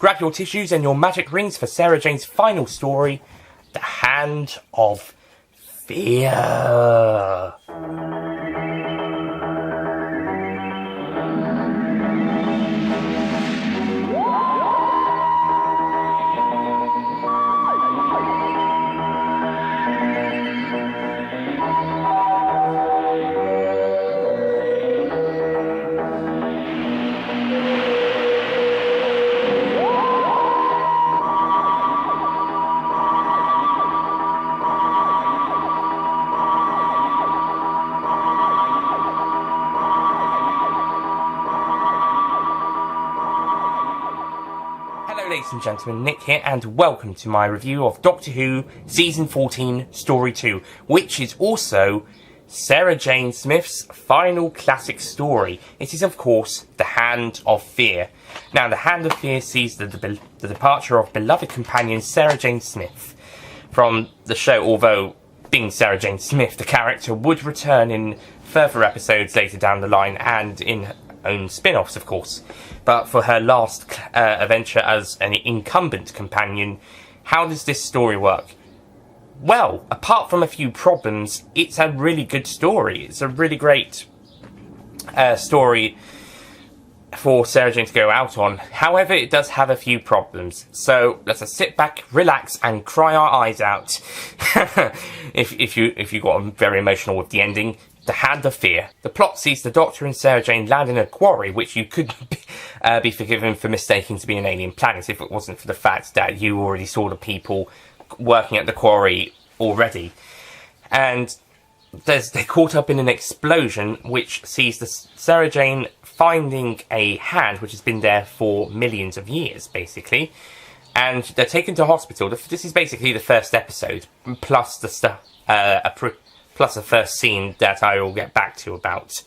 grab your tissues and your magic rings for Sarah Jane's final story, The Hand of Fear. Ladies and gentlemen, Nick here, and welcome to my review of Doctor Who Season 14, Story 2, which is also Sarah Jane Smith's final classic story. It is, of course, The Hand of Fear. Now, The Hand of Fear sees the departure of beloved companion Sarah Jane Smith from the show, although being Sarah Jane Smith, the character would return in further episodes later down the line and in her own spin-offs, of course. But for her last adventure as an incumbent companion, how does this story work? Well, apart from a few problems, it's a really good story. It's a really great story for Sarah Jane to go out on. However, it does have a few problems. So let's just sit back, relax, and cry our eyes out. if you got very emotional with the ending. The Hand of Fear. The plot sees the Doctor and Sarah Jane land in a quarry, which you could be forgiven for mistaking to be an alien planet if it wasn't for the fact that you already saw the people working at the quarry already. And they're caught up in an explosion, which sees Sarah Jane finding a hand which has been there for millions of years, basically. And they're taken to hospital. This is basically the first episode, plus the stuff, plus the first scene that I will get back to about.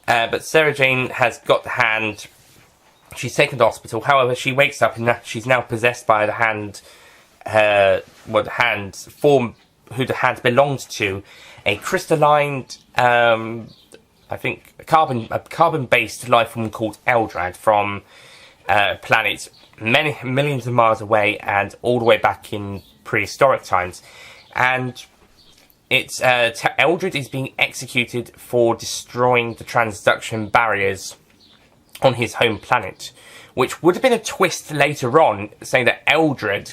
But Sarah Jane has got the hand. She's taken to hospital. However, she wakes up and she's now possessed by the hand. Who the hand belongs to, a crystalline, I think, a carbon-based life form called Eldrad from planets many millions of miles away and all the way back in prehistoric times, and it's Eldred is being executed for destroying the transduction barriers on his home planet, which would have been a twist later on, saying that Eldred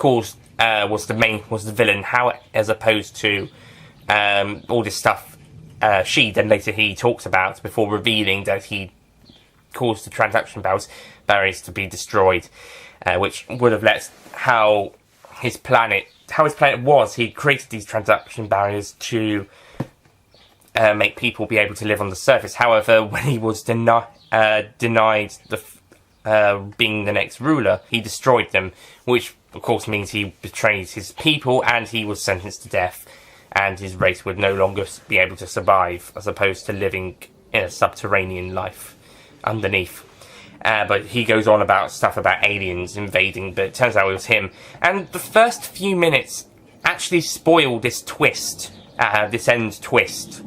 was the villain, as opposed to all this stuff later he talks about before revealing that he caused the transduction barriers to be destroyed, which would have let how his planet was. He created these transduction barriers to make people be able to live on the surface. However, when he was denied being the next ruler, he destroyed them, which of course means he betrayed his people and he was sentenced to death, and his race would no longer be able to survive, as opposed to living in a subterranean life underneath. But he goes on about stuff about aliens invading, but it turns out it was him. And the first few minutes actually spoil this twist, this end twist,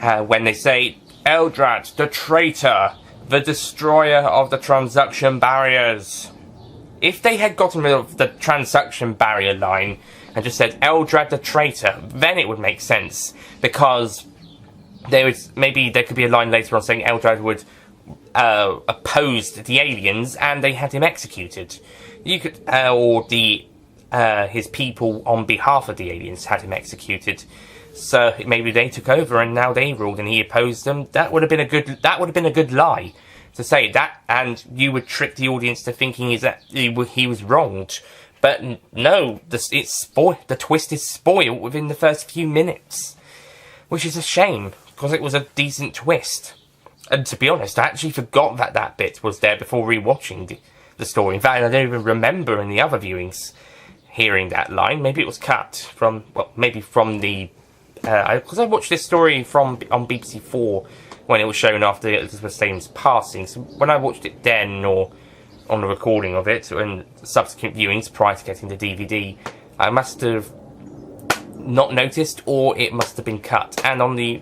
when they say, Eldrad, the traitor, the destroyer of the transduction barriers. If they had gotten rid of the transduction barrier line and just said, Eldrad, the traitor, then it would make sense, because there could be a line later on saying Eldrad would opposed the aliens and they had him executed. You could, or his people on behalf of the aliens had him executed. So maybe they took over and now they ruled and he opposed them. That would have been a good lie to say that, and you would trick the audience to thinking that he was wronged. But no, the twist is spoiled within the first few minutes, which is a shame because it was a decent twist. And to be honest, I actually forgot that bit was there before rewatching the story. In fact, I don't even remember in the other viewings hearing that line. Maybe it was cut from the... Because I watched this story on BBC 4 when it was shown after Elizabeth Staines' passing. So when I watched it then, or on the recording of it, and subsequent viewings prior to getting the DVD, I must have not noticed, or it must have been cut. And on the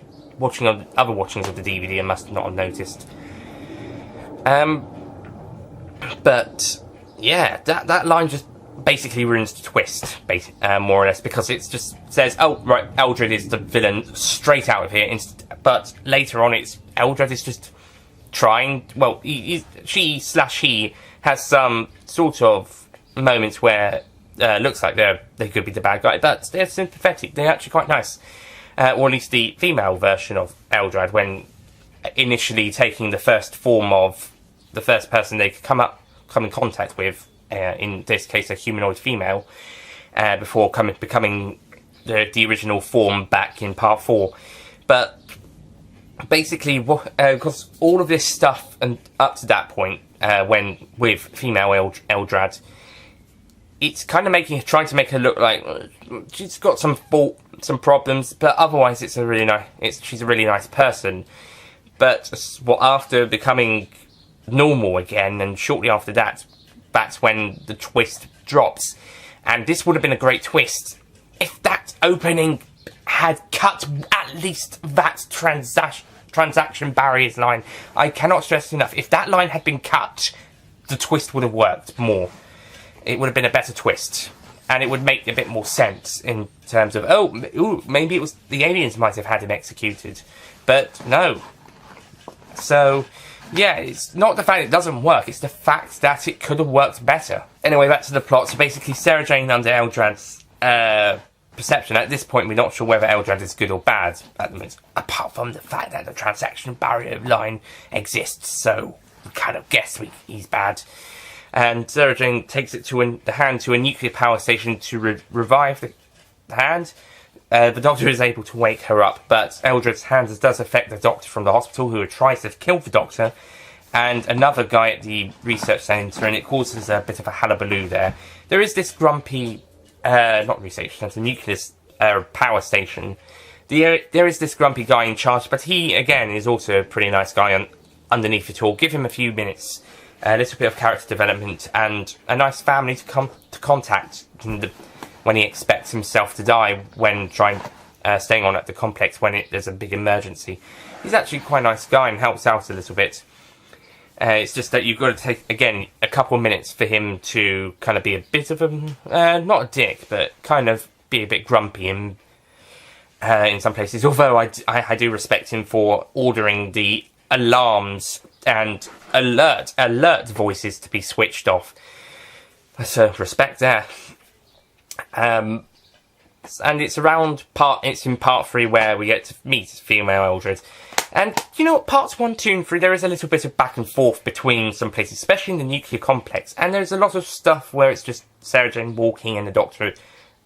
other watchings of the DVD, I must not have noticed. But yeah, that line just basically ruins the twist, more or less, because it just says, oh, right, Eldred is the villain straight out of here, but later on it's Eldred is just trying, well, she has some sort of moments where looks like they could be the bad guy, but they're sympathetic, they're actually quite nice. Or at least the female version of Eldred, when initially taking the first form of the first person they could come in contact with, in this case a humanoid female, before becoming the original form back in part 4. But basically, because all of this stuff and up to that point, when with female Eldred, it's kind of trying to make her look like she's got some problems, but otherwise she's a really nice person. But after becoming normal again, and shortly after that, that's when the twist drops. And this would have been a great twist if that opening had cut at least that transaction barriers line. I cannot stress enough, if that line had been cut, the twist would have worked more. It would have been a better twist, and it would make a bit more sense in terms of, maybe it was the aliens might have had him executed, but no. So yeah, it's not the fact it doesn't work, it's the fact that it could have worked better. Anyway, back to the plot. So basically, Sarah Jane, under Eldred's perception, at this point we're not sure whether Eldred is good or bad at the moment, apart from the fact that the transaction barrier line exists, so we kind of guess he's bad. And Sarah Jane takes it to the hand to a nuclear power station to revive the hand. The Doctor is able to wake her up, but Eldred's hand does affect the Doctor from the hospital, who tries to kill the Doctor, and another guy at the research centre, and it causes a bit of a hullabaloo there. There is this grumpy, not research centre, nuclear power station. There is this grumpy guy in charge, but he, again, is also a pretty nice guy underneath it all. Give him a few minutes, a little bit of character development, and a nice family to contact when he expects himself to die when staying on at the complex when there's a big emergency. He's actually quite a nice guy and helps out a little bit. It's just that you've got to take, again, a couple of minutes for him to kind of be a bit of not a dick, but kind of be a bit grumpy in some places. Although I do respect him for ordering the alarms and alert voices to be switched off. So respect there. And it's in part 3 where we get to meet female Eldred. And you know what, parts 1, 2 and 3, there is a little bit of back and forth between some places, especially in the nuclear complex, and there's a lot of stuff where it's just Sarah Jane walking and the Doctor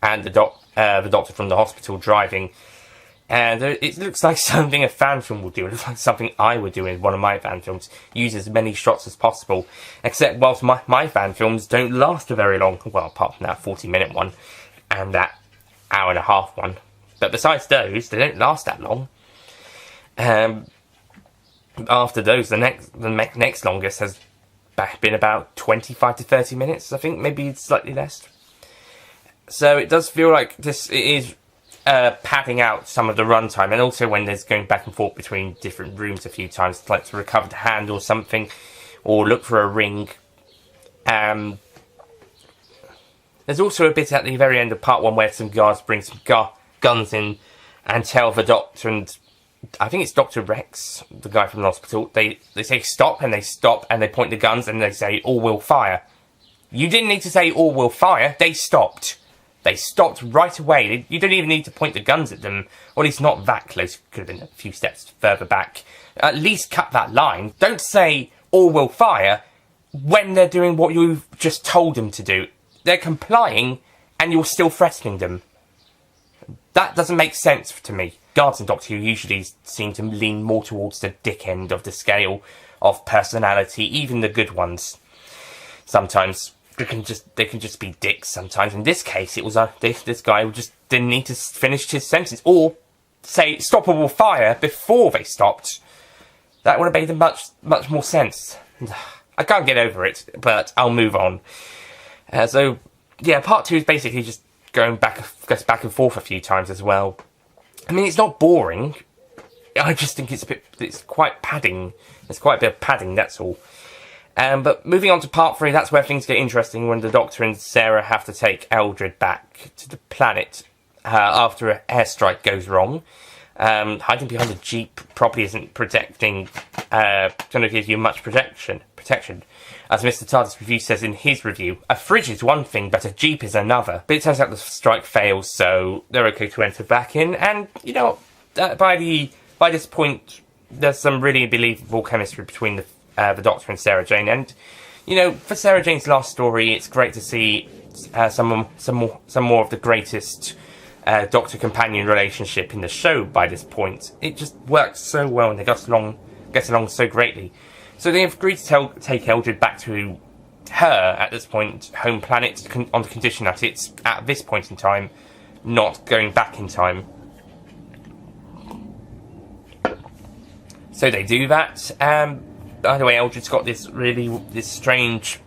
and the Doctor from the hospital driving, and it looks like something a fan film would do. It looks like something I would do in one of my fan films, use as many shots as possible, except whilst my fan films don't last very long, well, apart from that 40-minute one and that hour and a half one, but besides those, they don't last that long. After those, the next longest has been about 25 to 30 minutes, I think, maybe slightly less. So it does feel like it is padding out some of the runtime, and also when there's going back and forth between different rooms a few times, like to recover the hand or something, or look for a ring. There's also a bit at the very end of part 1 where some guards bring some guns in and tell the Doctor, and I think it's Dr. Rex, the guy from the hospital, they say stop, and they stop, and they point the guns, and they say all will fire. You didn't need to say all will fire, they stopped. They stopped right away. You don't even need to point the guns at them, or at least not that close. Could have been a few steps further back. At least cut that line. Don't say all will fire when they're doing what you've just told them to do. They're complying, and you're still threatening them. That doesn't make sense to me. Guards and Doctor Who usually seem to lean more towards the dick end of the scale of personality, even the good ones. Sometimes they can just be dicks sometimes. In this case, it was this guy who just didn't need to finish his sentence, or say stop or will fire before they stopped. That would have made much more sense. I can't get over it, but I'll move on. So yeah, part 2 is basically just goes back and forth a few times as well. I mean, it's not boring. I just think it's quite padding. There's quite a bit of padding, that's all. But moving on to part 3, that's where things get interesting, when the Doctor and Sarah have to take Eldred back to the planet after an airstrike goes wrong. Hiding behind a jeep probably isn't going to give you much protection. As Mr. TARDIS Review says in his review, a fridge is one thing, but a jeep is another. But it turns out the strike fails, so they're okay to enter back in. And, you know, by this point, there's some really believable chemistry between the Doctor and Sarah Jane. And, you know, for Sarah Jane's last story, it's great to see some more of the greatest Doctor companion relationship in the show by this point. It just works so well, and they get along so greatly. So they have agreed to take Eldred back to her, at this point, home planet, on the condition that it's, at this point in time, not going back in time. So they do that. By the way, Eldred's got this strange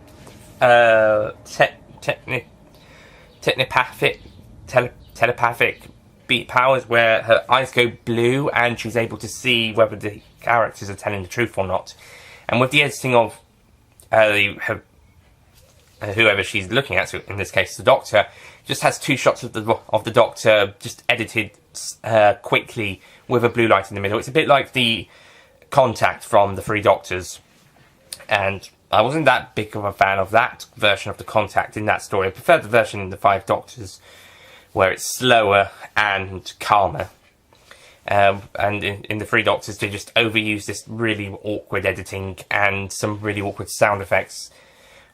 telepathic beat powers where her eyes go blue and she's able to see whether the characters are telling the truth or not. And with the editing of whoever she's looking at, so in this case the Doctor, just has 2 shots of the Doctor just edited quickly with a blue light in the middle. It's a bit like the Contact from the 3 Doctors, and I wasn't that big of a fan of that version of the Contact in that story. I preferred the version in the 5 Doctors, where it's slower and calmer. And in the 3 Doctors, they just overuse this really awkward editing and some really awkward sound effects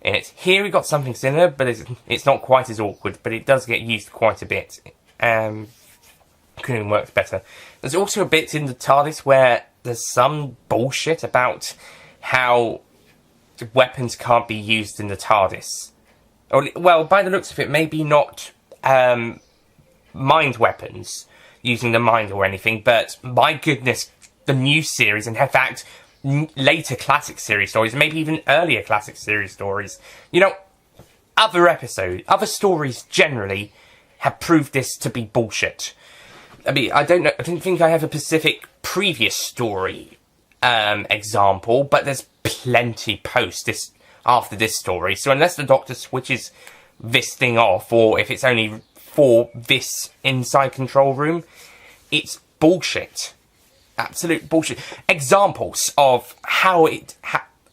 in it. Here we got something similar, but it's not quite as awkward, but it does get used quite a bit. Couldn't have worked better. There's also a bit in the TARDIS where there's some bullshit about how weapons can't be used in the TARDIS. Or, well, by the looks of it, maybe not mind weapons, using the mind or anything, but my goodness, the new series, and in fact, later classic series stories, maybe even earlier classic series stories, you know, other stories generally have proved this to be bullshit. I mean, I don't think I have a specific previous story example, but there's plenty after this story, so unless the Doctor switches this thing off, or if it's only for this inside control room, it's bullshit. Absolute bullshit. Examples of how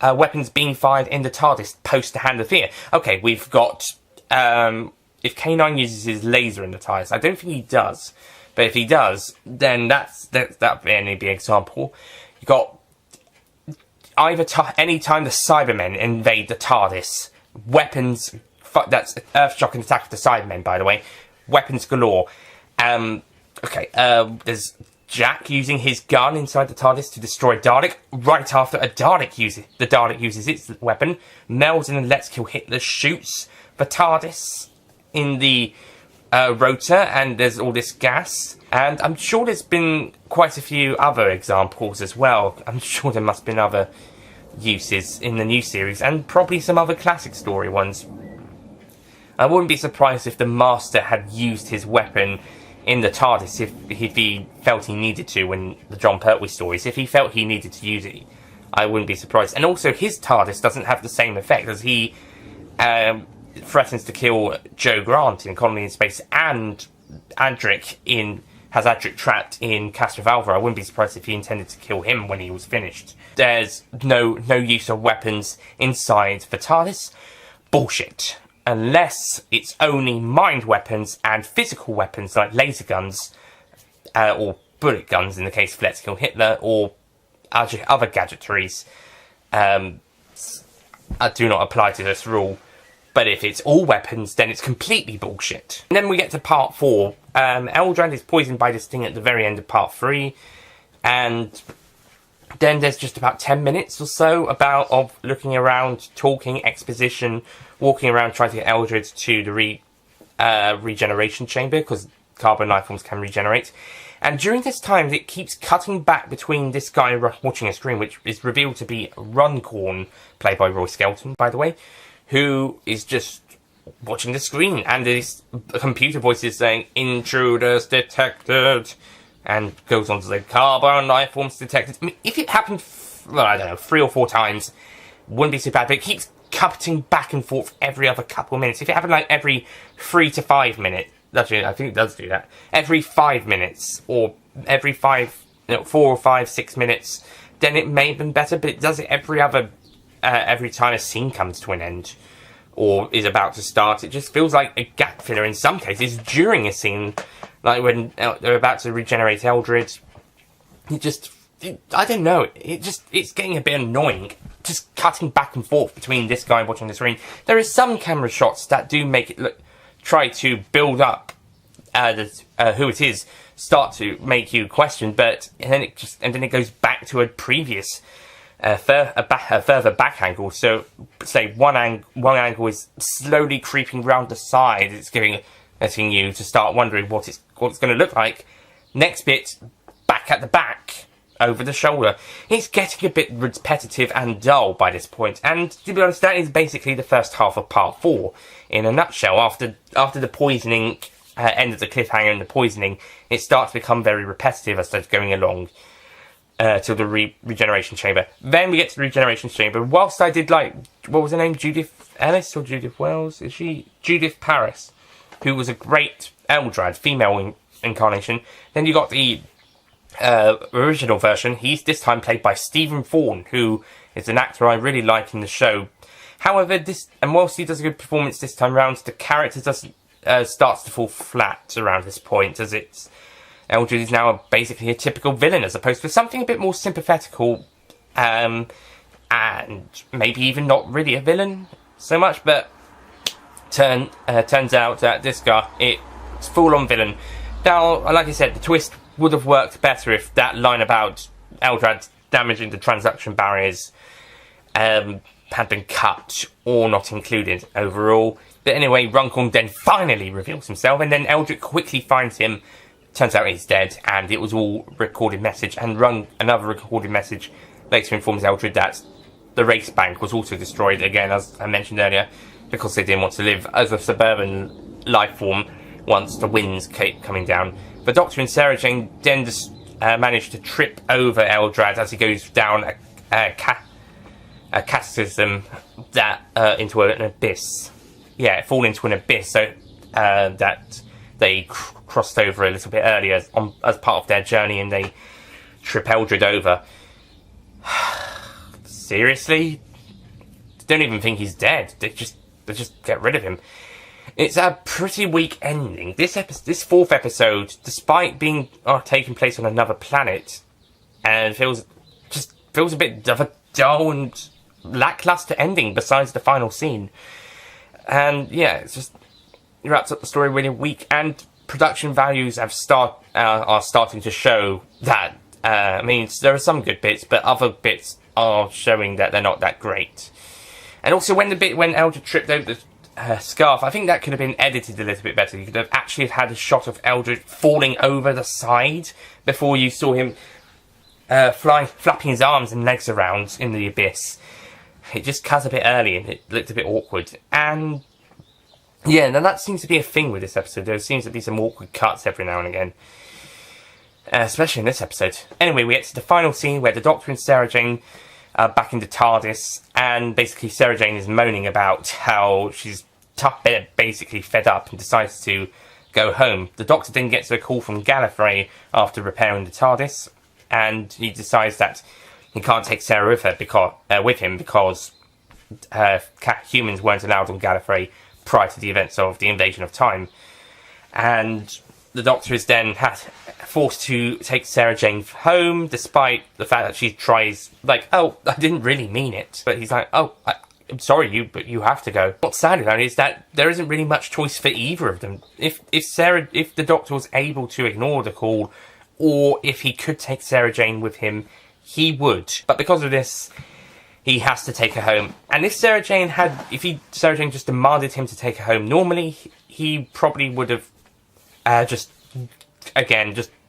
weapons being fired in the TARDIS post the Hand of Fear. Okay, we've got if K9 uses his laser in the TARDIS, I don't think he does, but if he would then that may be an example. You got any time the Cybermen invade the TARDIS, weapons. That's Earthshock and Attack of the Cybermen, by the way. Weapons galore. There's Jack using his gun inside the TARDIS to destroy Dalek. Right after the Dalek uses its weapon, Mel's in Let's Kill Hitler shoots the TARDIS in the rotor, and there's all this gas. And I'm sure there's been quite a few other examples as well. I'm sure there must have been other uses in the new series, and probably some other classic story ones. I wouldn't be surprised if the Master had used his weapon in the TARDIS if he felt he needed to in the Jon Pertwee stories. If he felt he needed to use it, I wouldn't be surprised. And also, his TARDIS doesn't have the same effect, as he threatens to kill Joe Grant in Colony in Space, and Adric has Adric trapped in Castrovalva. I wouldn't be surprised if he intended to kill him when he was finished. There's no use of weapons inside the TARDIS. Bullshit. Unless it's only mind weapons and physical weapons like laser guns, or bullet guns in the case of Let's Kill Hitler, or other gadgetries. I do not apply to this rule. But if it's all weapons, then it's completely bullshit. And then we get to part 4. Eldred is poisoned by this thing at the very end of part 3. And then there's just about 10 minutes or so of looking around, talking, exposition, walking around trying to get Eldred to the regeneration chamber, because carbon life forms can regenerate. And during this time, it keeps cutting back between this guy watching a screen, which is revealed to be Runcorn, played by Roy Skelton, by the way, who is just watching the screen, and this computer voice is saying, "Intruders detected," and goes on to say, "Carbon life forms detected." I mean, if it happened, 3 or 4 times, wouldn't be so bad, but it keeps cutting back and forth every other couple of minutes. If it happened like every 3 to 5 minutes, actually, I think it does do that, every 5 minutes, or every 4 or 5, 6 minutes, then it may have been better, but it does it every time a scene comes to an end, or is about to start. It just feels like a gap filler in some cases during a scene, like when they're about to regenerate Eldred. I don't know, it's getting a bit annoying, just cutting back and forth between this guy watching the screen. There is some camera shots that do make it try to build up who it is, start to make you question, but and then it goes back to a previous further back angle. So say one angle is slowly creeping round the side. It's letting you to start wondering what it's going to look like. Next bit, back at the back, over the shoulder. It's getting a bit repetitive and dull by this point, and to be honest, that is basically the first half of part 4 in a nutshell. After the poisoning ended, the cliffhanger and the poisoning, it starts to become very repetitive as it's going along till the regeneration chamber. Then we get to the regeneration chamber. Whilst I did like, what was her name, Judith Ellis or Judith Wells? Is she Judith Paris, who was a great Eldrad female incarnation. Then you got the original version. He's this time played by Stephen Thorne, who is an actor I really like in the show. However, whilst he does a good performance this time round, the character starts to fall flat around this point, as Eldred is now basically a typical villain as opposed to something a bit more sympathetical, and maybe even not really a villain so much. But turns out that this guy, it's full-on villain. Now, like I said, the twist would have worked better if that line about Eldrad damaging the transaction barriers had been cut or not included overall. But anyway, Runcorn then finally reveals himself, and then Eldred quickly finds him. Turns out he's dead, and it was all recorded message. And another recorded message later informs Eldred that the race bank was also destroyed, again, as I mentioned earlier, because they didn't want to live as a suburban life form once the winds kept coming down. The Doctor and Sarah Jane then just manage to trip over Eldrad as he goes down a cataclysm into an abyss. Yeah, fall into an abyss, so that they crossed over a little bit earlier as part of their journey, and they trip Eldred over. Seriously? Don't even think he's dead. They just get rid of him. It's a pretty weak ending. This 4th episode, despite being taking place on another planet, and feels a bit of a dull and lackluster ending. Besides the final scene, and yeah, it wraps up the story really weak. And production values are starting to show that. I mean, there are some good bits, but other bits are showing that they're not that great. And also, when Eldred tripped over the scarf, I think that could have been edited a little bit better. You could have actually had a shot of Eldred falling over the side before you saw him flapping his arms and legs around in the abyss. It just cut a bit early and it looked a bit awkward. And yeah, now that seems to be a thing with this episode. There seems to be some awkward cuts every now and again. Especially in this episode. Anyway, we get to the final scene where the Doctor and Sarah Jane are back in the TARDIS, and basically Sarah Jane is moaning about how she's basically fed up and decides to go home. The Doctor then gets a call from Gallifrey after repairing the TARDIS, and he decides that he can't take Sarah with him because humans weren't allowed on Gallifrey prior to the events of the Invasion of Time. And the Doctor is then forced to take Sarah Jane home, despite the fact that she tries, like, oh, I didn't really mean it. But he's like, oh, I'm sorry, but you have to go. What's sad about it is that there isn't really much choice for either of them. If the Doctor was able to ignore the call, or if he could take Sarah Jane with him, he would. But because of this, he has to take her home. And if Sarah Jane just demanded him to take her home normally, he probably would have just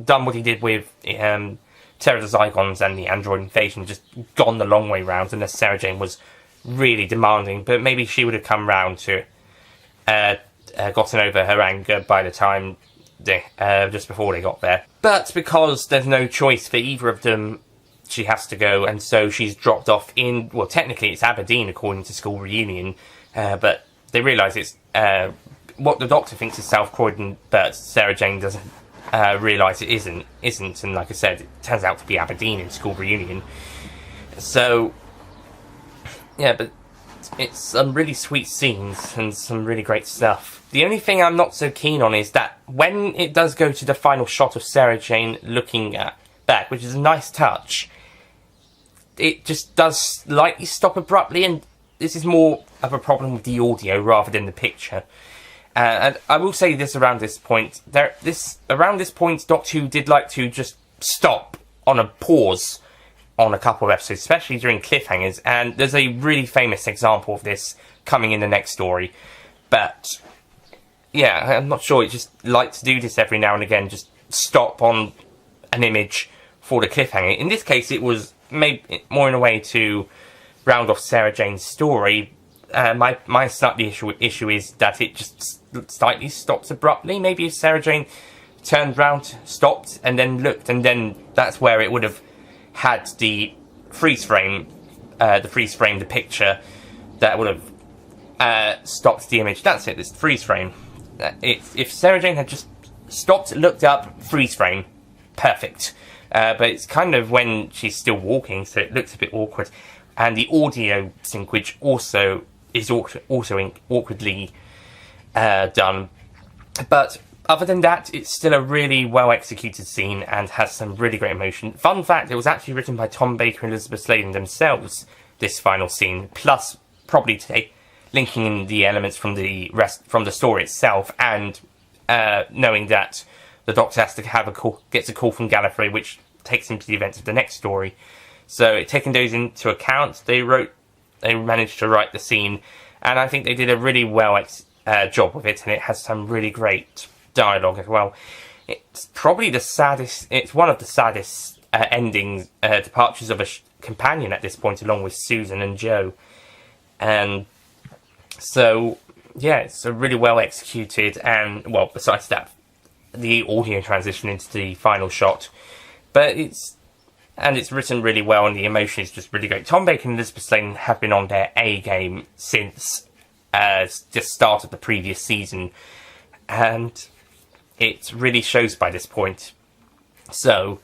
done what he did with Terror of the Zygons and the Android Invasion, just gone the long way round, unless Sarah Jane was really demanding. But maybe she would have come round to gotten over her anger by the time just before they got there. But because there's no choice for either of them she has to go, and so she's dropped off in, well, technically it's Aberdeen according to School Reunion, but they realise it's what the Doctor thinks is South Croydon, but Sarah Jane doesn't realise it isn't, and like I said, it turns out to be Aberdeen in School Reunion. So, yeah, but it's some really sweet scenes and some really great stuff. The only thing I'm not so keen on is that when it does go to the final shot of Sarah Jane looking back, which is a nice touch, it just does slightly stop abruptly, and this is more of a problem with the audio rather than the picture. And I will say this around this point, Doctor Who did like to just stop on a pause on a couple of episodes, especially during cliffhangers, and there's a really famous example of this coming in the next story. But yeah, I'm not sure, it just like to do this every now and again, just stop on an image for the cliffhanger. In this case, it was made more in a way to round off Sarah Jane's story. My slightly issue is that it just slightly stops abruptly. Maybe if Sarah Jane turned round, stopped, and then looked, and then that's where it would have had the freeze frame, the picture that would have stopped the image. That's it, this freeze frame. If Sarah Jane had just stopped, looked up, freeze frame, perfect. But it's kind of when she's still walking, so it looks a bit awkward. And the audio syncage also is awkwardly done. But other than that, it's still a really well-executed scene and has some really great emotion. Fun fact, it was actually written by Tom Baker and Elizabeth Sladen themselves, this final scene, plus probably linking in the elements from the story itself, and knowing that the Doctor has to gets a call from Gallifrey, which takes him to the events of the next story. So, taking those into account, they managed to write the scene, and I think they did a really well job with it, and it has some really great dialogue as well. It's probably it's one of the saddest endings, departures of a companion at this point, along with Susan and Joe. And so, yeah, it's a really well executed, and, well, besides that, the audio transition into the final shot. But it's written really well, and the emotion is just really great. Tom Baker and Elizabeth Sladen have been on their A game since the start of the previous season, and it really shows by this point. So,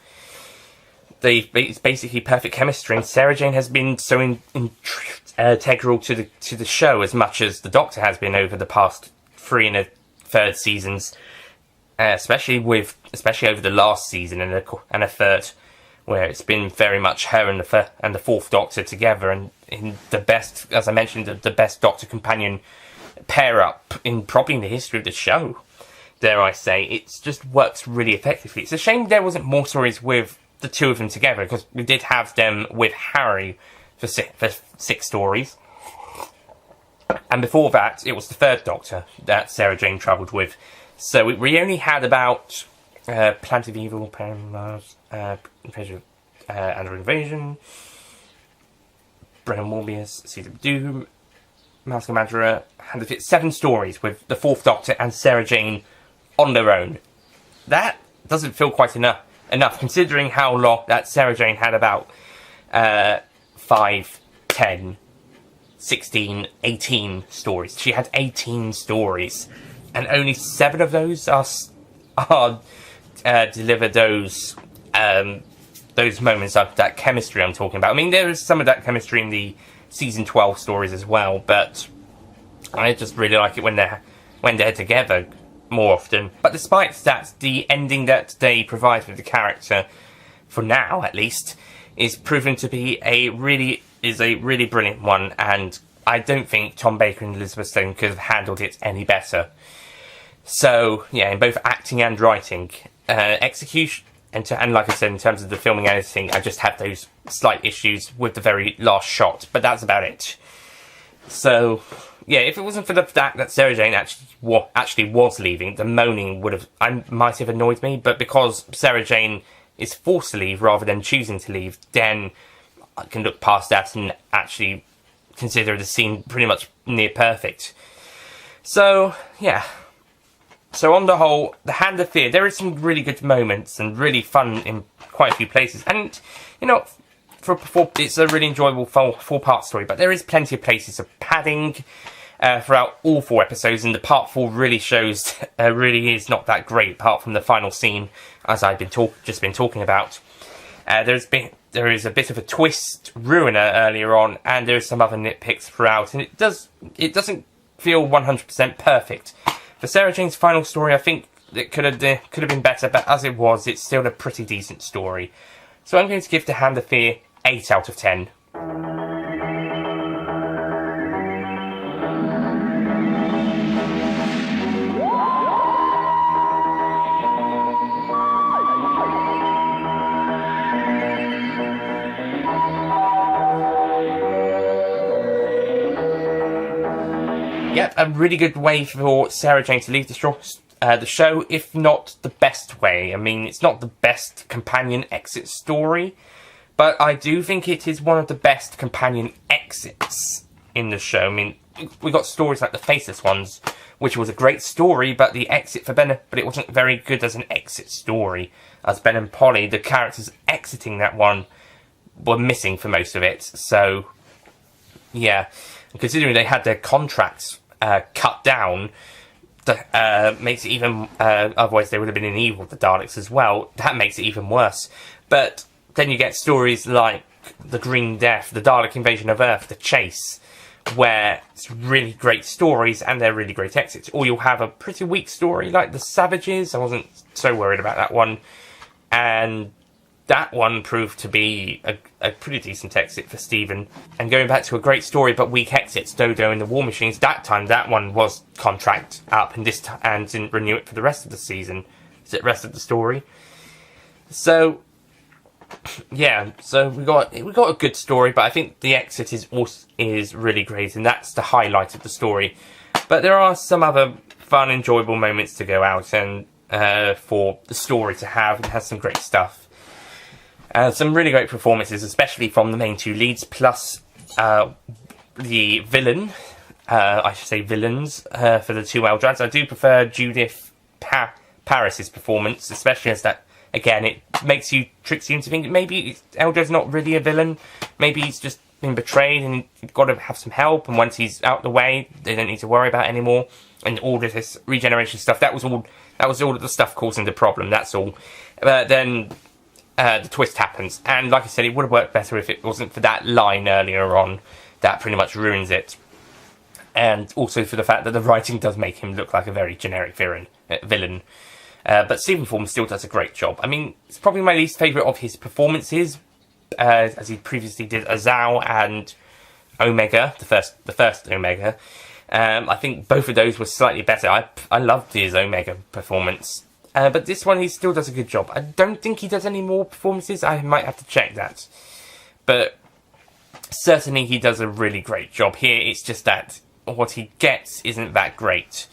it's basically perfect chemistry, and Sarah Jane has been so integral to the show as much as the Doctor has been over the past 3 1/3 seasons, especially over the last season and a third, where it's been very much her and the fourth Doctor together, and in the best, as I mentioned, the best Doctor companion pair up probably in the history of the show, dare I say. It just works really effectively. It's a shame there wasn't more stories with the two of them together, because we did have them with Harry for 6 stories, and before that it was the third Doctor that Sarah Jane travelled with. So we only had about Planet of Evil, Mars, Android Invasion, Brennan Morbius, Seed of Doom, Mask of Majora, Hand of Fate, 7 stories with the fourth Doctor and Sarah Jane on their own. That doesn't feel quite enough, considering how long that Sarah Jane had about 5, 10, 16, 18 stories. She had 18 stories, and only 7 of those are deliver those moments of that chemistry I'm talking about. I mean, there is some of that chemistry in the season 12 stories as well, but I just really like it when they're together more often. But despite that, the ending that they provide for the character, for now at least, is proven to be a really brilliant one, and I don't think Tom Baker and Elizabeth Sladen could have handled it any better. So, yeah, in both acting and writing, execution, and like I said, in terms of the filming and editing, I just had those slight issues with the very last shot, but that's about it. So, yeah, if it wasn't for the fact that Sarah Jane actually was leaving, the moaning might have annoyed me, but because Sarah Jane is forced to leave rather than choosing to leave, then I can look past that and actually consider the scene pretty much near perfect. So, yeah. So on the whole, The Hand of Fear, there is some really good moments and really fun in quite a few places. And, you know, it's a really enjoyable four-part story, but there is plenty of places of padding throughout all 4 episodes, and the part 4 really shows really is not that great, apart from the final scene, as I've just been talking about. There is a bit of a twist ruiner earlier on, and there is some other nitpicks throughout, and it doesn't feel 100% perfect. For Sarah Jane's final story, I think it could have been better, but as it was, it's still a pretty decent story. So I'm going to give The Hand of Fear 8 out of 10. Yep, a really good way for Sarah Jane to leave the show, if not the best way. I mean, it's not the best companion exit story, but I do think it is one of the best companion exits in the show. I mean, we got stories like The Faceless Ones, which was a great story, but the exit for Ben, but it wasn't very good as an exit story. As Ben and Polly, the characters exiting that one, were missing for most of it. So, yeah, considering they had their contracts cut down, makes it even, otherwise they would have been in evil with the Daleks as well. That makes it even worse. But then you get stories like The Green Death, The Dalek Invasion of Earth, The Chase, where it's really great stories and they're really great exits. Or you'll have a pretty weak story like The Savages. I wasn't so worried about that one. And that one proved to be a pretty decent exit for Stephen. And going back to a great story but weak exits, Dodo and the War Machines, that time that one was contract up and didn't renew it for the rest of the season. The rest of the story. So yeah, so we got a good story, but I think the exit is really great, and that's the highlight of the story. But there are some other fun, enjoyable moments to go out and for the story to have. It has some great stuff. Some really great performances, especially from the main 2 leads, plus the villain. I should say villains for the 2 Eldrads. I do prefer Judith Paris's performance, especially as that, again, it tricks you into thinking maybe Eldra's not really a villain. Maybe he's just been betrayed and you've got to have some help, and once he's out the way, they don't need to worry about it anymore. And all of this regeneration stuff, that was all of the stuff causing the problem, that's all. But then the twist happens, and like I said, it would have worked better if it wasn't for that line earlier on that pretty much ruins it, and also for the fact that the writing does make him look like a very generic villain. But Stephen Forman still does a great job. I mean, it's probably my least favourite of his performances, as he previously did Azal and Omega, the first Omega. I think both of those were slightly better. I loved his Omega performance. But this one, he still does a good job. I don't think he does any more performances. I might have to check that. But certainly he does a really great job here. It's just that what he gets isn't that great.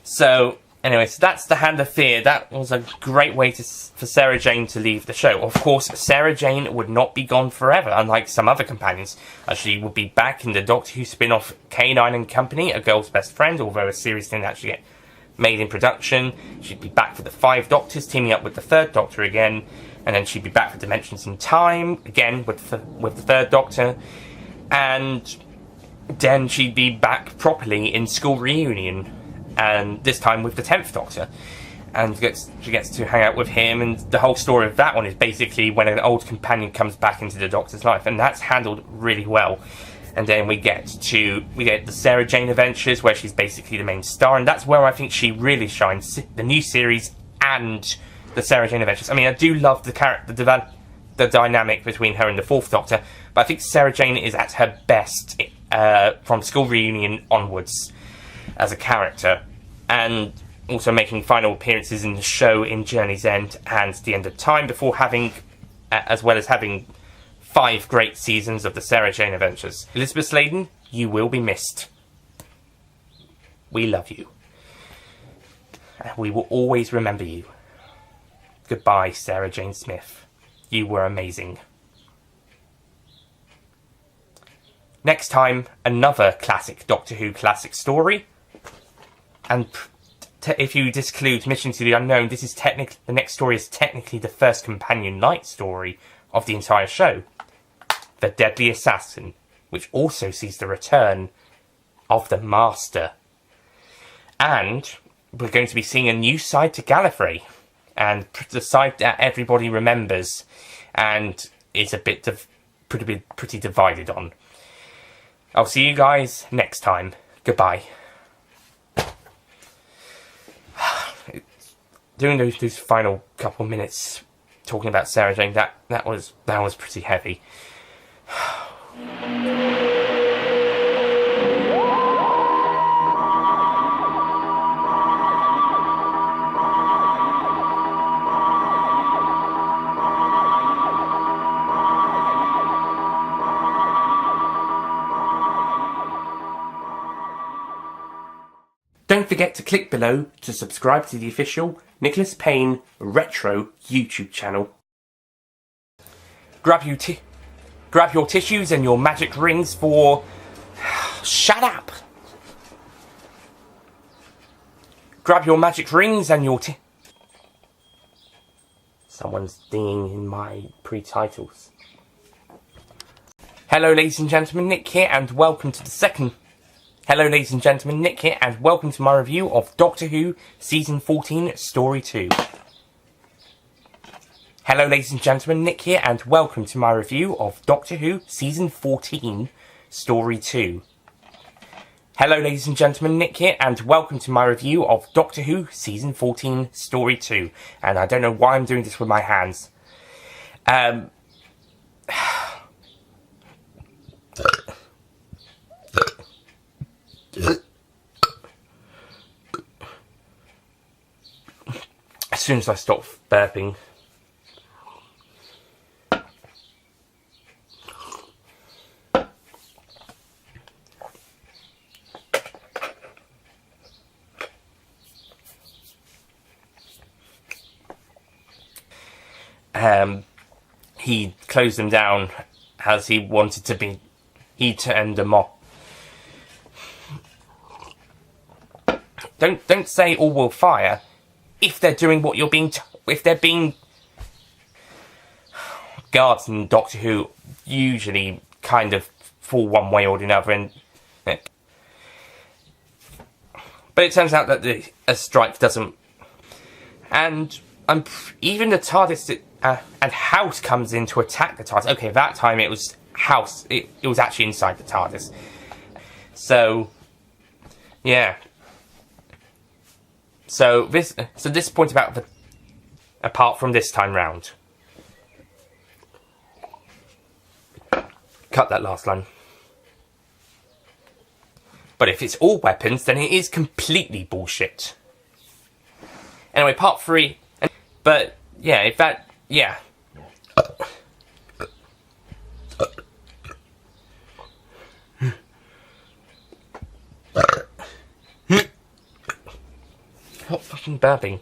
So, anyway, so that's The Hand of Fear. That was a great way for Sarah Jane to leave the show. Of course, Sarah Jane would not be gone forever, unlike some other companions. She would be back in the Doctor Who spin-off K9 and Company, A Girl's Best Friend, although a series didn't actually get made in production. She'd be back for the 5 Doctors, teaming up with the 3rd Doctor again, and then she'd be back for Dimensions in Time, again with the 3rd Doctor, and then she'd be back properly in School Reunion, and this time with the 10th Doctor, and she gets to hang out with him, and the whole story of that one is basically when an old companion comes back into the Doctor's life, and that's handled really well. And then we get the Sarah Jane Adventures, where she's basically the main star, and that's where I think she really shines. The new series and the Sarah Jane Adventures. I mean, I do love the dynamic between her and the 4th Doctor, but I think Sarah Jane is at her best from School Reunion onwards as a character, and also making final appearances in the show in Journey's End and The End of Time, before having, as well as having 5 great seasons of the Sarah Jane Adventures. Elizabeth Sladen, you will be missed. We love you. We will always remember you. Goodbye, Sarah Jane Smith. You were amazing. Next time, another classic Doctor Who classic story. And if you disclude Mission to the Unknown, this is the next story is technically the first companion light story of the entire show. The Deadly Assassin, which also sees the return of the Master. And we're going to be seeing a new side to Gallifrey, and the side that everybody remembers and is a bit pretty divided on. I'll see you guys next time. Goodbye. Doing those final couple minutes talking about Sarah Jane, that was pretty heavy. Don't forget to click below to subscribe to the official Nicholas Payne Retro YouTube channel. Grab your tissues and your magic rings for... Shut up! Grab your magic rings and your Someone's dinging in my pre-titles. Hello ladies and gentlemen, Nick here, and welcome to the second... Hello ladies and gentlemen, Nick here, and welcome to my review of Doctor Who Season 14, Story 2. Hello ladies and gentlemen, Nick here, and welcome to my review of Doctor Who Season 14, Story 2. Hello ladies and gentlemen, Nick here, and welcome to my review of Doctor Who Season 14, Story 2. And I don't know why I'm doing this with my hands. As soon as I stop burping. He closed them down as he wanted to be. He turned them off. Don't say all will fire if they're doing what you're being. If they're being guards in Doctor Who, usually kind of fall one way or another, and but it turns out that a strike doesn't. And even the TARDIS and House comes in to attack the TARDIS. Okay, that time it was House. It was actually inside the TARDIS. So yeah. So this point about apart from this time round. Cut that last line. But if it's all weapons, then it is completely bullshit. Anyway, part 3. But yeah, if that, yeah. What fucking burping?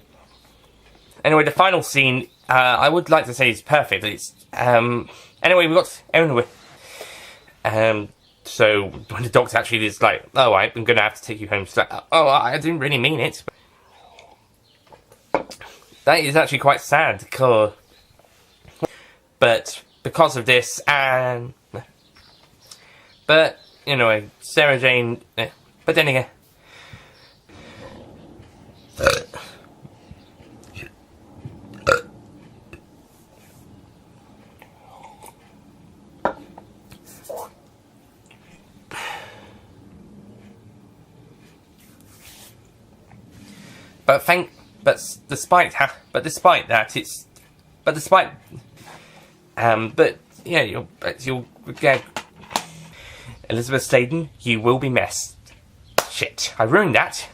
Anyway, the final scene, I would like to say is perfect. It's anyway, we got so when the doctor actually is like, "Oh, I'm gonna have to take you home," it's like, "Oh, I didn't really mean it." That is actually quite sad, but because of this, and but you know, Sarah Jane. But then again. Despite that, it's but yeah, you'll get Elizabeth Sladen. You will be missed. Shit, I ruined that.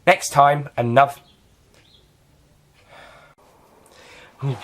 Next time, another. Ooh.